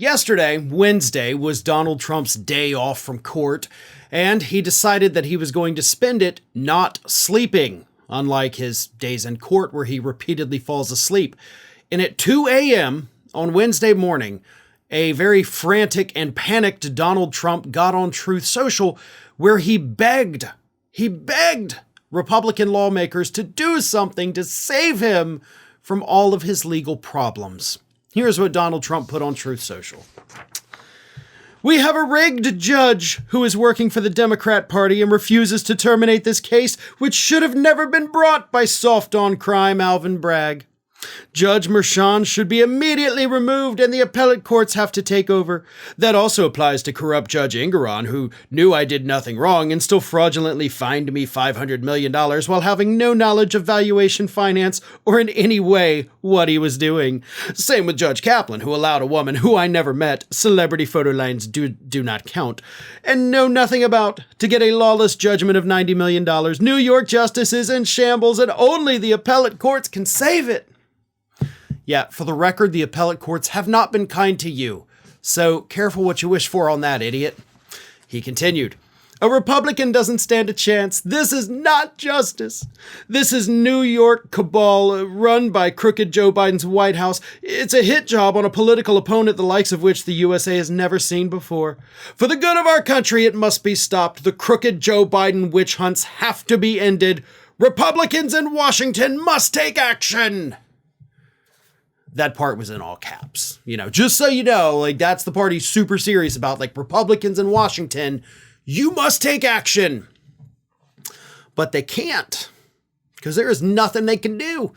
Yesterday, Wednesday, was Donald Trump's day off from court, and he decided that he was going to spend it not sleeping, unlike his days in court where he repeatedly falls asleep. And at 2 a.m. on Wednesday morning, a very frantic and panicked Donald Trump got on Truth Social where he begged Republican lawmakers to do something to save him from all of his legal problems. Here's what Donald Trump put on Truth Social. We have a rigged judge who is working for the Democrat Party and refuses to terminate this case, which should have never been brought by soft-on-crime Alvin Bragg. Judge Merchan should be immediately removed and the appellate courts have to take over. That also applies to corrupt Judge Engoron, who knew I did nothing wrong and still fraudulently fined me $500 million while having no knowledge of valuation finance or in any way what he was doing. Same with Judge Kaplan, who allowed a woman who I never met, celebrity photo lines do not count, and know nothing about, to get a lawless judgment of $90 million. New York justice is in shambles and only the appellate courts can save it. Yeah, for the record, the appellate courts have not been kind to you. So careful what you wish for on that, idiot. He continued, a Republican doesn't stand a chance. This is not justice. This is New York cabal run by crooked Joe Biden's White House. It's a hit job on a political opponent the likes of which the USA has never seen before. For the good of our country, it must be stopped. The crooked Joe Biden witch hunts have to be ended. Republicans in Washington must take action. That part was in all caps, just so you know, that's the part he's super serious about, Republicans in Washington, you must take action. But they can't, because there is nothing they can do,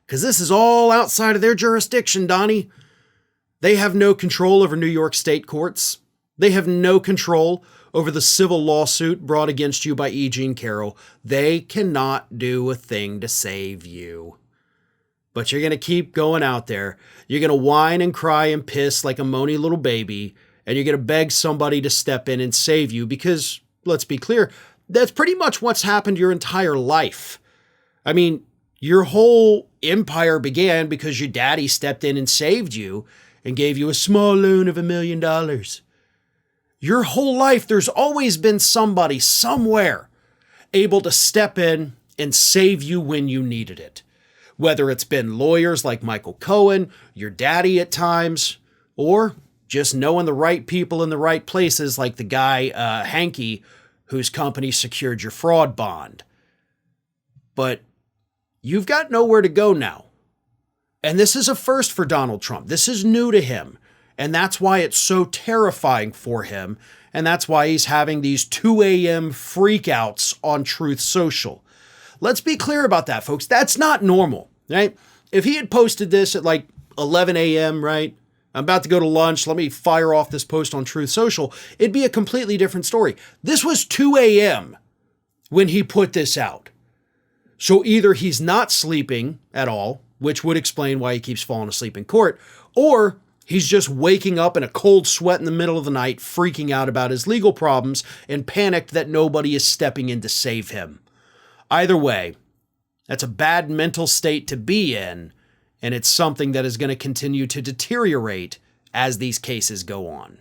because this is all outside of their jurisdiction, Donnie. They have no control over New York state courts. They have no control over the civil lawsuit brought against you by E. Jean Carroll. They cannot do a thing to save you. But you're going to keep going out there. You're going to whine and cry and piss like a moany little baby. And you're going to beg somebody to step in and save you because, let's be clear, that's pretty much what's happened your entire life. I mean, your whole empire began because your daddy stepped in and saved you and gave you a small loan of $1 million. Your whole life, there's always been somebody somewhere able to step in and save you when you needed it. Whether it's been lawyers like Michael Cohen, your daddy at times, or just knowing the right people in the right places like the guy, Hanky, whose company secured your fraud bond. But you've got nowhere to go now. And this is a first for Donald Trump. This is new to him. And that's why it's so terrifying for him. And that's why he's having these 2 a.m. freakouts on Truth Social. Let's be clear about that, folks. That's not normal, right? If he had posted this at 11 a.m., right? I'm about to go to lunch. Let me fire off this post on Truth Social. It'd be a completely different story. This was 2 a.m. when he put this out. So either he's not sleeping at all, which would explain why he keeps falling asleep in court, or he's just waking up in a cold sweat in the middle of the night, freaking out about his legal problems and panicked that nobody is stepping in to save him. Either way, that's a bad mental state to be in, and it's something that is going to continue to deteriorate as these cases go on.